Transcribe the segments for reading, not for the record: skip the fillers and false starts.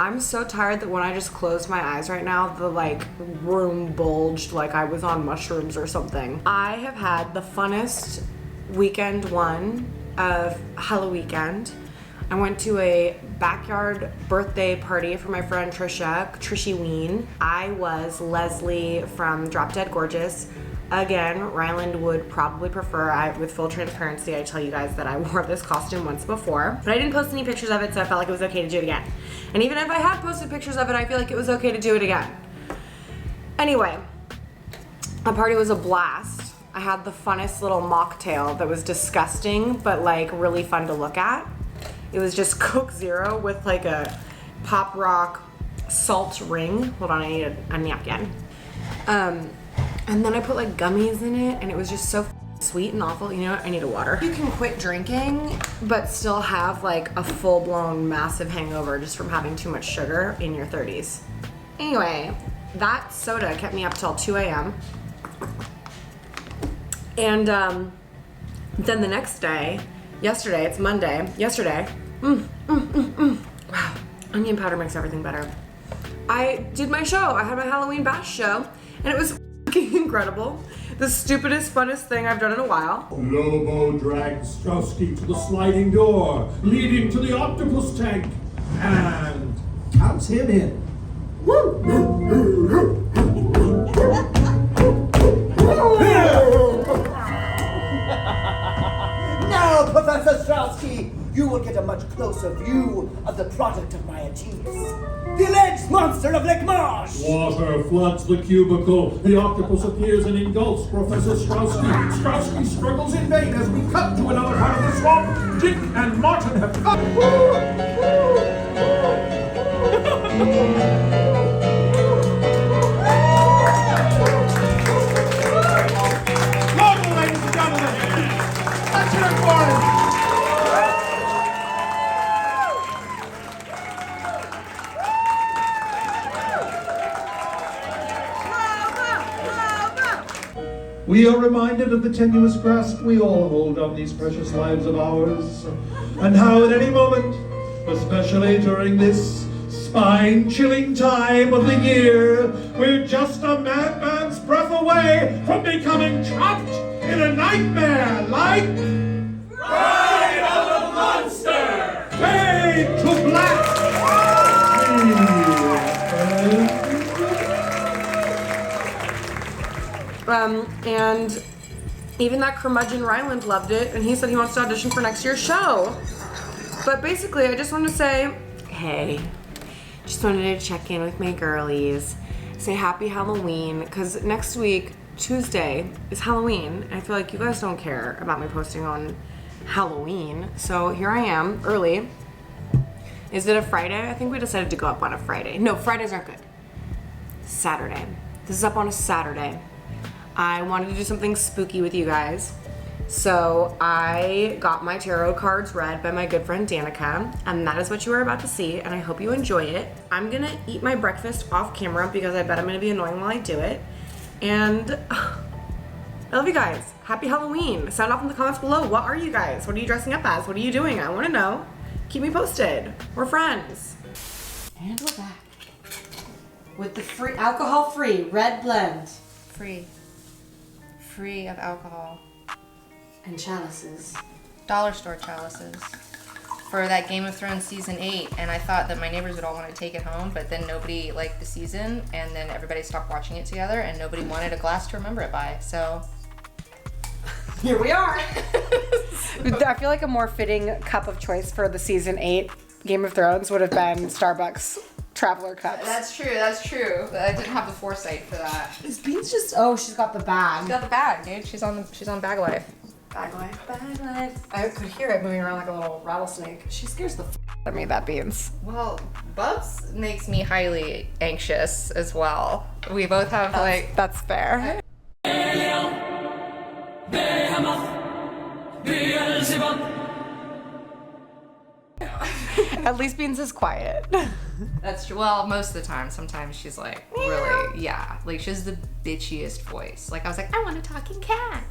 I'm so tired that when I just closed my eyes right now, the like room bulged like I was on mushrooms or something. I have had the funnest weekend one of Halloween. I went to a backyard birthday party for my friend Trishy Ween. I was Leslie from Drop Dead Gorgeous. Again, Ryland would probably prefer, with full transparency, I tell you guys that I wore this costume once before, but I didn't post any pictures of it, so I felt like it was okay to do it again. And even if I had posted pictures of it, I feel like it was okay to do it again. Anyway, the party was a blast. I had the funnest little mocktail that was disgusting, but like really fun to look at. It was just Coke Zero with like a pop rock salt ring. Hold on, I need a napkin. And then I put like gummies in it, and it was just so sweet and awful. You know what? I need a water. You can quit drinking, but still have like a full-blown massive hangover just from having too much sugar in your 30s. Anyway, that soda kept me up till 2 a.m. And then the next day, yesterday, it's Monday, yesterday, wow, onion powder makes everything better. I did my show. I had my Halloween bash show, and it was incredible. The stupidest, funnest thing I've done in a while. Lobo dragged Strowski to the sliding door, leading to the octopus tank, and counts him in. Now, Professor Strowski, you will get a much closer view of the product of my achievements. The alleged monster of Lake Marsh! Water floods the cubicle. The octopus appears and engulfs Professor Strowski. Strowski struggles in vain as we cut to another part of the swamp. Dick and Martin have come. Welcome, ladies and gentlemen. Let's hear it for him. We are reminded of the tenuous grasp we all hold on these precious lives of ours, and how at any moment, especially during this spine-chilling time of the year, we're just a madman's breath away from becoming trapped in a nightmare like Ride of the Monster! Fade to black! And even that curmudgeon Ryland loved it, and he said he wants to audition for next year's show. But basically, I just wanted to say, hey, just wanted to check in with my girlies, say happy Halloween, because next week, Tuesday, is Halloween, and I feel like you guys don't care about me posting on Halloween, so here I am, early. Is it a Friday? I think we decided to go up on a Friday. No, Fridays aren't good. Saturday. This is up on a Saturday. I wanted to do something spooky with you guys. So I got my tarot cards read by my good friend Danica, and that is what you are about to see, and I hope you enjoy it. I'm gonna eat my breakfast off camera because I bet I'm gonna be annoying while I do it. And I love you guys. Happy Halloween. Sound off in the comments below. What are you guys? What are you dressing up as? What are you doing? I wanna know. Keep me posted. We're friends. And we're back. With the free, alcohol-free red blend. Free of alcohol. And chalices. Dollar store chalices. for that Game of Thrones season 8, and I thought that my neighbors would all want to take it home, but then nobody liked the season, and then everybody stopped watching it together, and nobody wanted a glass to remember it by, so Here we are. I feel like a more fitting cup of choice for the season 8 Game of Thrones would have been Starbucks Traveler cups. That's true. But I didn't have the foresight for that. Is Beans just? Oh, she's got the bag. She's got the bag, dude. She's on bag life. Bag life. I could hear it moving around like a little rattlesnake. She scares the out of me. That Beans. Well, Bubs makes me highly anxious as well. We both have like. That's fair. At least Beans is quiet. That's true. Well, most of the time. Sometimes she's like really, yeah. Like she has the bitchiest voice. Like I was like, I want a talking cat.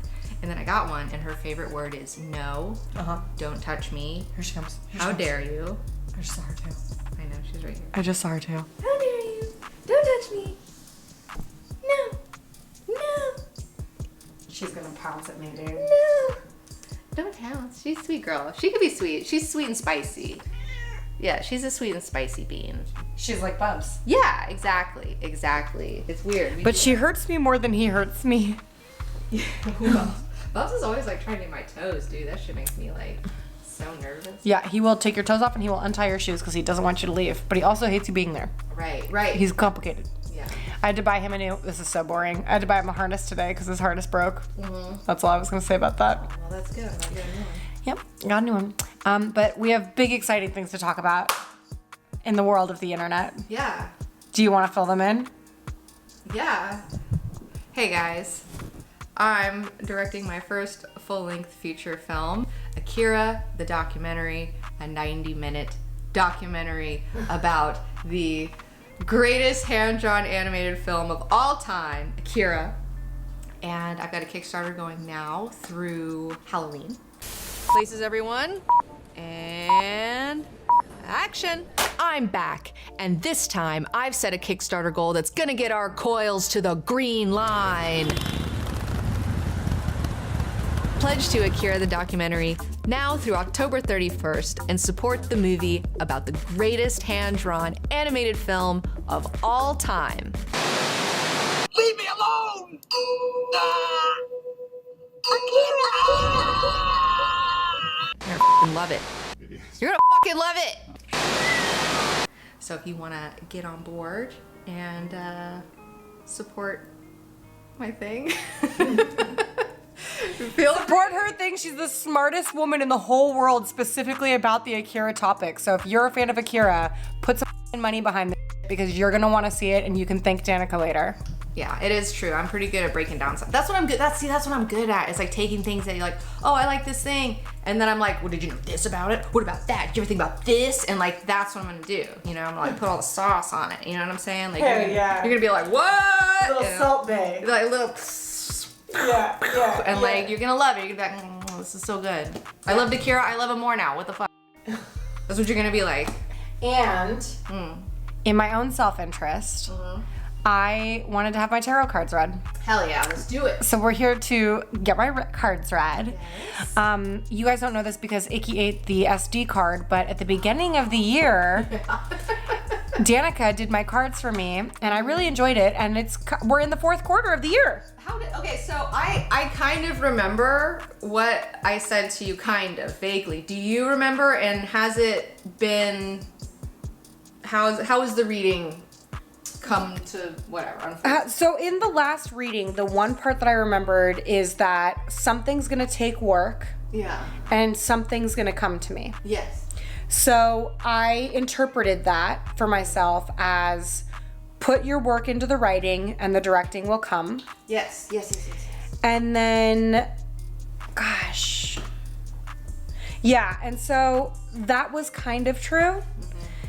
And then I got one, and her favorite word is no. Don't touch me. Here she comes. How dare you? I just saw her too. I know, she's right here. I just saw her too. How dare you? Don't touch me. No. She's gonna pounce at me, dude. No. Don't pounce. She's a sweet girl. She could be sweet. She's sweet and spicy. Yeah, she's a sweet and spicy bean. She's like Bubs. Yeah, exactly. It's weird. But she hurts me more than he hurts me. Well, Bubs is always like trying to get my toes, dude. That shit makes me like so nervous. Yeah, he will take your toes off and he will untie your shoes because he doesn't want you to leave. But he also hates you being there. Right. He's complicated. Yeah. I had to buy him a new, this is so boring. I had to buy him a harness today because his harness broke. That's all I was going to say about that. Well, that's good. I'm not getting one. Yep, got a new one. But we have big, exciting things to talk about in the world of the internet. Yeah. Do you want to fill them in? Yeah. Hey guys. I'm directing my first full-length feature film, Akira, the documentary, a 90-minute documentary about the greatest hand-drawn animated film of all time, Akira. And I've got a Kickstarter going now through Halloween. Places, everyone. And action. I'm back, and this time I've set a Kickstarter goal that's gonna get our coils to the green line. Pledge to Akira the documentary now through October 31st and support the movie about the greatest hand-drawn animated film of all time. Leave me alone! You're gonna f***ing love it. You're gonna f***ing love it! So if you wanna get on board and support my thing, Support her thing. She's the smartest woman in the whole world specifically about the Akira topic. So if you're a fan of Akira, put some money behind this because you're gonna want to see it and you can thank Danica later. Yeah, it is true. I'm pretty good at breaking down stuff. That's what I'm good. That's what I'm good at. It's like taking things that you're like, oh, I like this thing, and then I'm like, well, did you know this about it? What about that? Did you ever think about this? And like, that's what I'm gonna do. You know, I'm gonna like put all the sauce on it. You know what I'm saying? Like, you're gonna be like, what? Little salt bay. Like little. Yeah. And like, you're gonna love it. You're gonna be like, this is so good. I loved Akira. I love him more now. What the fuck? That's what you're gonna be like. And in my own self-interest, I wanted to have my tarot cards read. Hell yeah, let's do it. So we're here to get my cards read. Yes. You guys don't know this because Icky ate the SD card, but at the beginning of the year, Danica did my cards for me, and I really enjoyed it. And we're in the fourth quarter of the year. Okay, so I kind of remember what I said to you, kind of vaguely. Do you remember? And has it been? How is the reading come to whatever? So in the last reading, the one part that I remembered is that something's gonna take work. Yeah. And something's gonna come to me. Yes. So I interpreted that for myself as put your work into the writing and the directing will come. Yes. And then, gosh. Yeah, and so that was kind of true.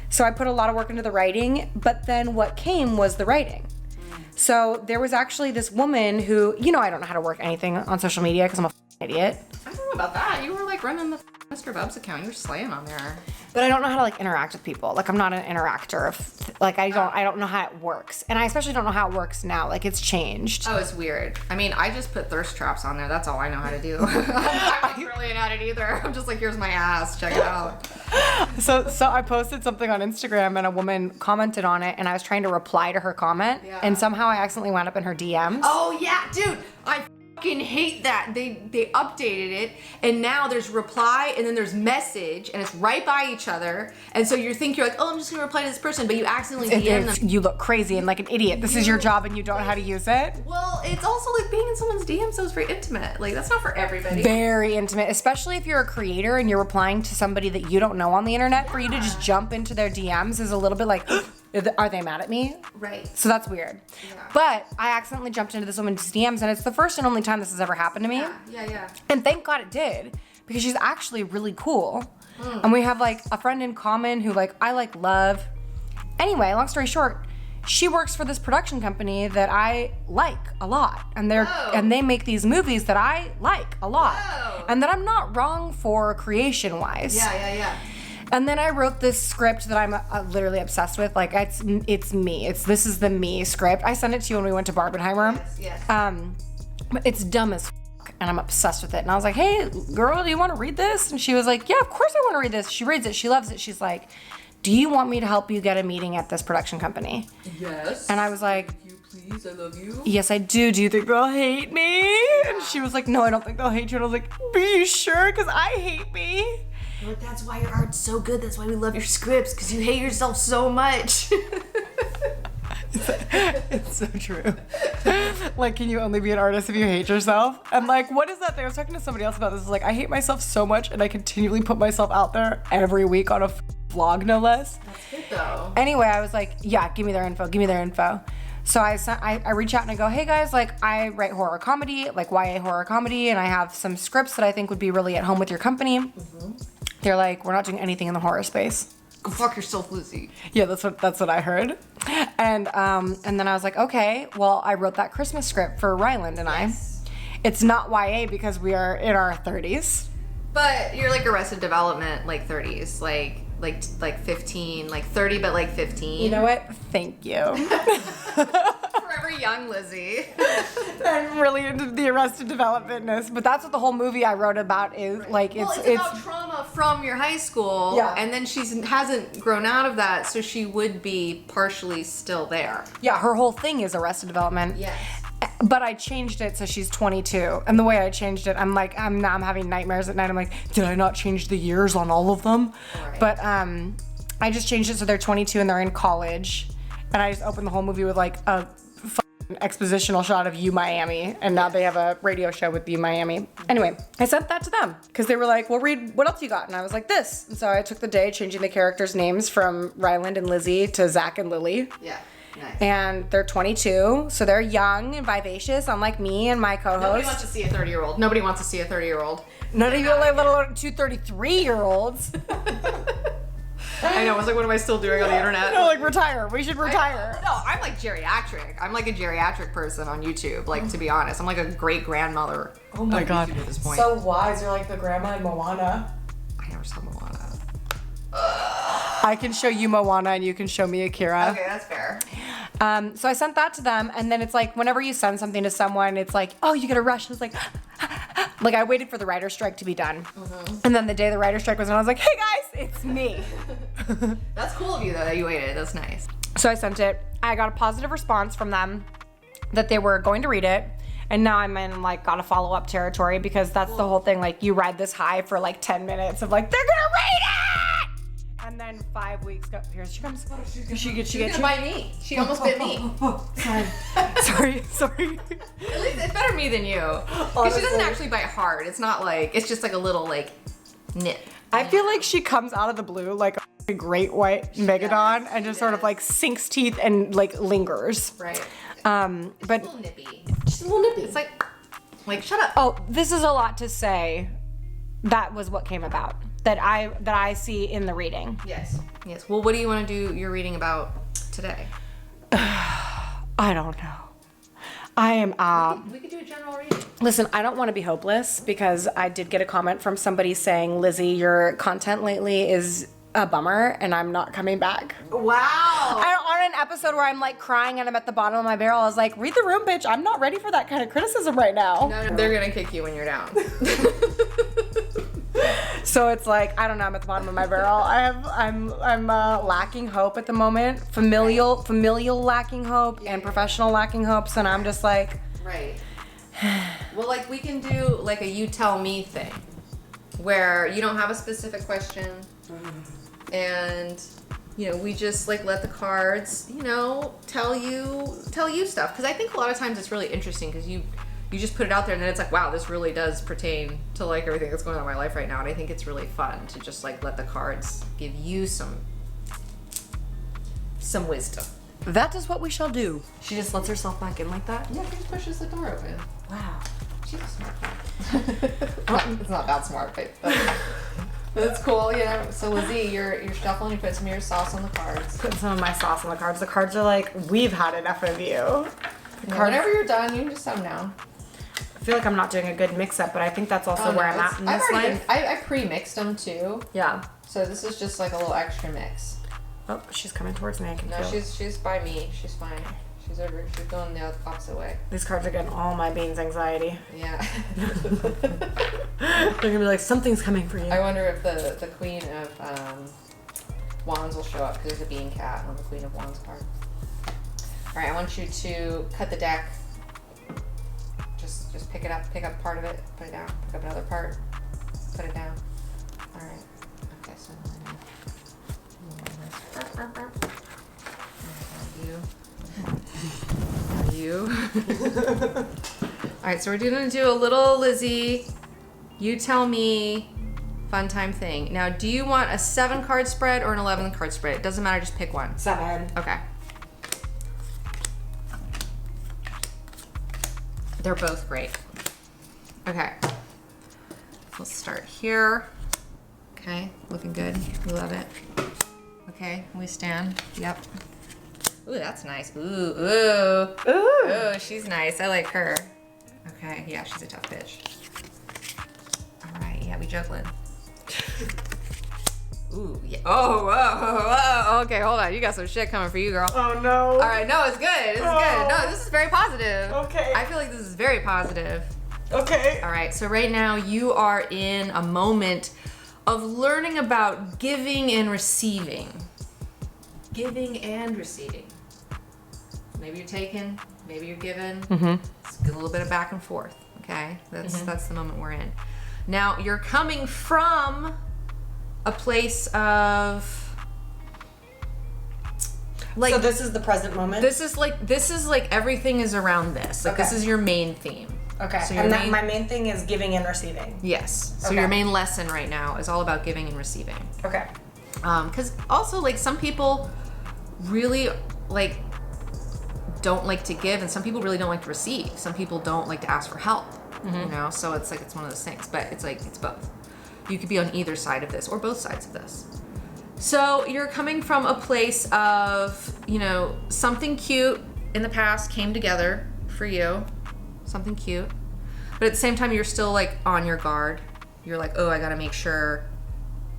So I put a lot of work into the writing, but then what came was the writing. So there was actually this woman who, I don't know how to work anything on social media because I'm a idiot. I don't know about that. You were like running the Mr. Bubs account. You were slaying on there. But I don't know how to like interact with people. Like I'm not an interactor. I don't know how it works. And I especially don't know how it works now. Like it's changed. Oh, it's weird. I mean, I just put thirst traps on there. That's all I know how to do. I'm not brilliant at it either. I'm just like, here's my ass. Check it out. So I posted something on Instagram and a woman commented on it and I was trying to reply to her comment and somehow I accidentally wound up in her DMs. Oh yeah, dude, I fucking hate that. They updated it and now there's reply and then there's message and it's right by each other. And so you're like, oh, I'm just gonna reply to this person, but you accidentally DM them. You look crazy and like an idiot. This is your job and you don't know how to use it. Well, it's also like being in someone's DM, so it's very intimate. Like that's not for everybody. Very intimate, especially if you're a creator and you're replying to somebody that you don't know on the internet. For you to just jump into their DMs is a little bit like, are they mad at me? Right. So that's weird. Yeah. But I accidentally jumped into this woman's DMs and it's the first and only time this has ever happened to me. Yeah. And thank God it did, because she's actually really cool. And we have like a friend in common who like I like love. Anyway, long story short, she works for this production company that I like a lot. And they make these movies that I like a lot. Whoa. And that I'm not wrong for creation wise. Yeah. And then I wrote this script that I'm literally obsessed with. Like it's me. This is the me script. I sent it to you when we went to Barbenheimer. Yes. But it's dumb as fuck, and I'm obsessed with it. And I was like, hey, girl, do you want to read this? And she was like, yeah, of course I want to read this. She reads it. She loves it. She's like, do you want me to help you get a meeting at this production company? Yes. And I was like, you please, I love you. yes, I do. Do you think they'll hate me? And she was like, no, I don't think they'll hate you. And I was like, be you sure? Because I hate me. But that's why your art's so good. That's why we love your scripts, because you hate yourself so much. It's so true. Like, can you only be an artist if you hate yourself? And like, what is that thing? I was talking to somebody else about this. It's like, I hate myself so much and I continually put myself out there every week on a vlog, no less. That's good though. Anyway, I was like, yeah, give me their info. So I reach out and I go, hey guys, like I write horror comedy, like YA horror comedy, and I have some scripts that I think would be really at home with your company. They're like, we're not doing anything in the horror space. Go fuck yourself, Lizzie. Yeah, that's what I heard. And then I was like, okay, well, I wrote that Christmas script for Ryland and I. It's not YA because we are in our 30s. But you're like Arrested Development, like 30s, like 15, like 30, but like 15. You know what? Thank you. Forever young Lizzie. I'm really into the Arrested Development-ness, but that's what the whole movie I wrote about is. Right. Like, it's about trauma from your high school, and then she hasn't grown out of that, so she would be partially still there. Yeah, her whole thing is Arrested Development. Yes. But I changed it so she's 22, and the way I changed it, I'm like, I'm having nightmares at night. I'm like, did I not change the years on all of them? Right. But I just changed it so they're 22 and they're in college, and I just opened the whole movie with like a expositional shot of U Miami, and now they have a radio show with U Miami. Anyway, I sent that to them because they were like, well, read what else you got, and I was like, this. And so I took the day changing the characters' names from Ryland and Lizzie to Zach and Lily. Yeah. Nice. And they're 22, so they're young and vivacious, unlike me and my co-host. Nobody wants to see a 30-year-old. Nobody wants to see a 30-year-old. Not even let alone two 33-year-olds. I know. I was like, what am I still doing on the internet? No, like retire. We should retire. No, I'm like geriatric. I'm like a geriatric person on YouTube. Like, to be honest, I'm like a great grandmother. Oh my God. YouTube at this point. So wise. You're like the grandma in Moana. I never saw Moana. I can show you Moana and you can show me Akira. Okay, that's fair. So I sent that to them, and then it's like whenever you send something to someone, it's like, oh, you get a rush. And it's like, like I waited for the writer's strike to be done, and then the day the writer's strike was done, I was like, hey guys, it's me. That's cool of you though that you waited. That's nice. So I sent it. I got a positive response from them that they were going to read it. And now I'm in like gotta follow up territory because that's the whole thing. Like you ride this high for like 10 minutes of like, they're gonna read it! And then 5 weeks go, here she comes. She's gonna bite me. She almost bit me. Sorry. At least it's better me than you. Because she doesn't actually bite hard. It's not like, it's just like a little like nip. I feel like she comes out of the blue like a great white megalodon and just sort of like sinks teeth and like lingers. Right. But a little nippy. Just a little nippy. It's like shut up. Oh, this is a lot to say. That was what came about. That I see in the reading. Yes. Well, what do you want to do your reading about today? I don't know. I am we could do a general reading. Listen, I don't want to be hopeless because I did get a comment from somebody saying, Lizzie, your content lately is a bummer and I'm not coming back. Wow. On an episode where I'm like crying and I'm at the bottom of my barrel, I was like, read the room, bitch. I'm not ready for that kind of criticism right now. No, they're gonna kick you when you're down. So it's like, I don't know, I'm at the bottom of my barrel. I'm lacking hope at the moment. Familial lacking hope and professional lacking hopes, and I'm just like, right. Well, like we can do like a you tell me thing, where you don't have a specific question, and you know we just like let the cards, you know, tell you stuff. Because I think a lot of times it's really interesting because you just put it out there and then it's like, wow, this really does pertain to like everything that's going on in my life right now. And I think it's really fun to just like let the cards give you some wisdom. that is what we shall do. She just lets herself back in like that? Yeah, she just pushes the door open. Wow. She's a smart one. It's not that smart, but it's cool, you know. So Lizzie, you're shuffling, you put some of your sauce on the cards. Put some of my sauce on the cards. The cards are like, we've had enough of you. Yeah, whenever you're done, you can just set them down. I feel like I'm not doing a good mix-up, but I think that's also where I'm at in this life. I pre-mixed them too. Yeah. So this is just like a little extra mix. Oh, she's coming towards me. I can No, feel. she's by me. She's fine. She's going the opposite way. These cards are getting all my beans anxiety. Yeah. They're gonna be like, something's coming for you. I wonder if the Queen of Wands will show up because there's a bean cat on the Queen of Wands card. All right, I want you to cut the deck. Just pick it up, pick up part of it, put it down, pick up another part, put it down. All right. Okay, so you. All right, so we're gonna do a little Lizzie, you tell me, fun time thing. Now, do you want a 7 card spread or an 11 card spread? It doesn't matter, just pick one. 7. Okay. They're both great. Okay. We'll start here. Okay, looking good. We love it. Okay, we stand. Yep. Ooh, that's nice. Ooh, she's nice. I like her. Okay, yeah, she's a tough bitch. All right, yeah, we juggling. Ooh, yeah. Oh, whoa. Okay, hold on. You got some shit coming for you, girl. Oh no. All right, no, it's good. This is good. No, this is very positive. Okay. I feel like this is very positive. Okay. All right, so right now you are in a moment of learning about giving and receiving. Giving and receiving. Maybe you're taking, maybe you're giving. It's a little bit of back and forth, okay? That's the moment we're in. Now, you're coming from a place of like, so this is the present moment? this is like everything is around this. Like, Okay. this is your main theme. Okay. So And that, my main thing is giving and receiving. Yes. So Okay. your main lesson right now is all about giving and receiving. Okay. Because also, like, some people really like don't like to give, and some people really don't like to receive. Some people don't like to ask for help. You know, so it's like it's one of those things. But it's like it's both. You could be on either side of this or both sides of this. So you're coming from a place of, you know, something cute in the past came together for you. Something cute. But at the same time, you're still like on your guard. You're like, oh, I gotta make sure,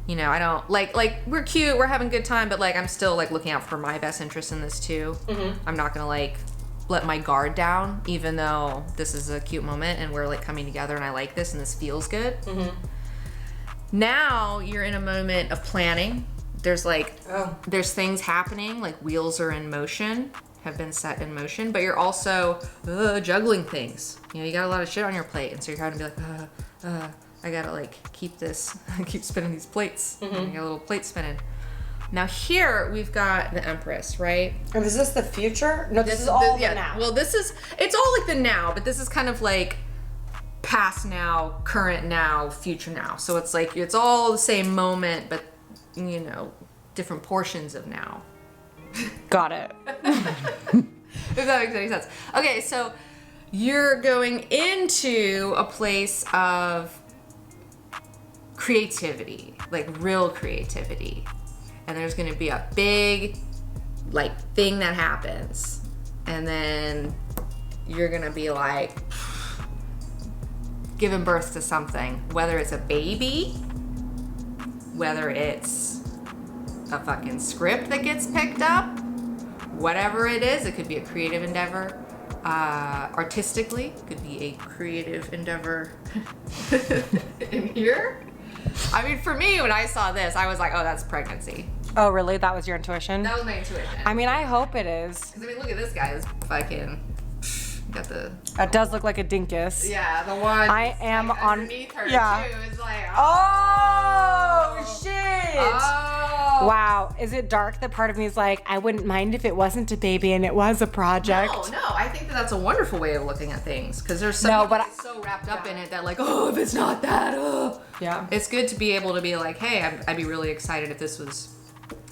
you know, I don't like we're cute, we're having a good time, but like I'm still like looking out for my best interest in this too. I'm not gonna like let my guard down, even though this is a cute moment and we're like coming together and I like this and this feels good. Now you're in a moment of planning. There's like, there's things happening, like wheels are in motion, have been set in motion, but you're also juggling things. You know, you got a lot of shit on your plate, and so you're having to be like, I gotta like keep spinning these plates. And you got a little plate spinning. Now here we've got the Empress, right? And is this the future? No, this is all the now. Well, it's all like the now, but this is kind of like past now, current now, future now. So it's like, it's all the same moment, but you know, different portions of now. Got it. If that makes any sense. Okay, so you're going into a place of creativity, like real creativity. And there's gonna be a big like thing that happens. And then you're gonna be like giving birth to something, whether it's a baby, whether it's a fucking script that gets picked up, whatever it is. It could be a creative endeavor. Artistically, it could be a creative endeavor in here. I mean, for me, when I saw this, I was like, oh, that's pregnancy. Oh, really? That was your intuition? That was my intuition. I mean, I hope it is. 'Cause, I mean, look at this guy. This fucking got the. It does look like a dinkus. Yeah, the one. I am like, on. underneath her Yeah. too. It's like. Oh, shit. Oh. Wow. Is it dark that part of me is like, I wouldn't mind if it wasn't a baby and it was a project? No, I think that that's a wonderful way of looking at things because there's some No, people but get so wrapped up in it that like, oh, if it's not that, oh. Yeah. It's good to be able to be like, hey, I'd be really excited if this was,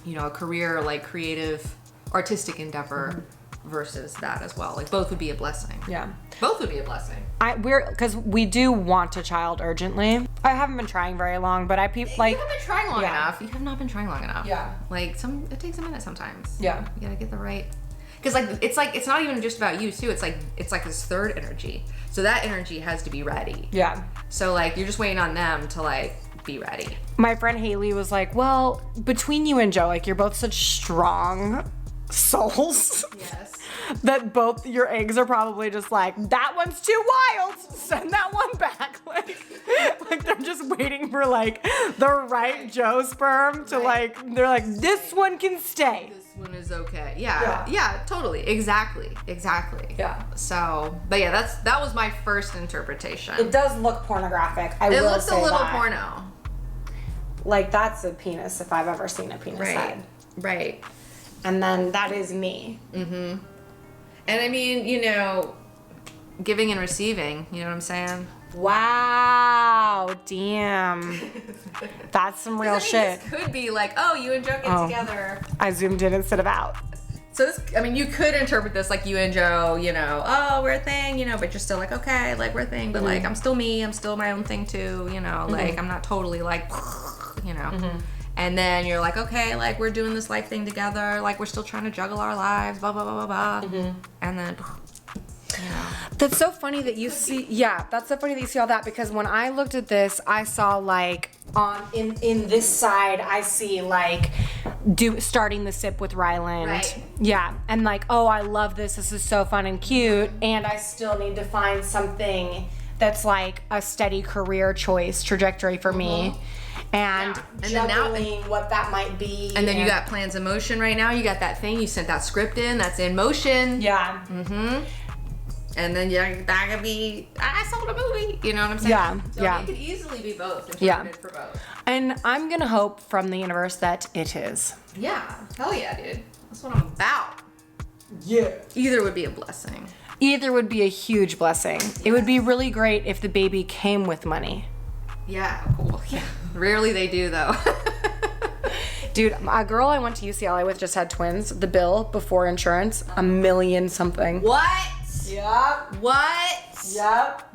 you know, a career like creative, artistic endeavor versus that as well. Like both would be a blessing. Yeah. Both would be a blessing. Because we do want a child urgently. I haven't been trying very long, but like. You haven't been trying long Yeah. enough. You have not been trying long enough. Yeah. Like it takes a minute sometimes. Yeah. You gotta get the right. Because it's not even just about you too. It's like this third energy. So that energy has to be ready. Yeah. So like you're just waiting on them to like be ready. My friend Haley was like, well, between you and Joe, like you're both such strong souls. Yes. That both your eggs are probably just like, that one's too wild, send that one back. Like they're just waiting for like the right Joe sperm to Right. like, they're like, this one can stay. This one is okay. Yeah, totally. Exactly. Yeah. So, but yeah, that was my first interpretation. It does look pornographic. I It will looks a say little that. porno. Like that's a penis if I've ever seen a penis head. Right. And then that is me. And I mean, you know, giving and receiving, you know what I'm saying? Wow, damn. That's some real 'Cause, I mean, shit. This could be like, oh, you and Joe get Oh. together. I zoomed in instead of out. So this, I mean, you could interpret this like you and Joe, you know, oh, we're a thing, you know, but you're still like, okay, like we're a thing, but like I'm still me, I'm still my own thing too, you know, like I'm not totally like, you know. And then you're like, okay, like we're doing this life thing together, like we're still trying to juggle our lives, blah blah blah blah blah. And then, you know. That's so funny that you see. Yeah, that's so funny that you see all that because when I looked at this, I saw like in this side, I see like starting the sip with Ryland. Right. Yeah, and like, oh, I love this. This is so fun and cute, and I still need to find something that's like a steady career choice trajectory for me. And And then now- juggling what that might be. And then you got plans in motion right now. You got that thing. You sent that script in. That's in motion. Yeah. And then that could be, I sold a movie. You know what I'm saying? Yeah, So yeah. it could easily be both. Yeah. Interpreted for both. And I'm gonna hope from the universe that it is. Yeah. Hell yeah, dude. That's what I'm about. Yeah. Either would be a blessing. Either would be a huge blessing. It would be really great if the baby came with money. Yeah, cool. Yeah. Rarely they do though. Dude, a girl I went to UCLA with just had twins. The bill before insurance, $1 million something. What? Yep. What? Yep.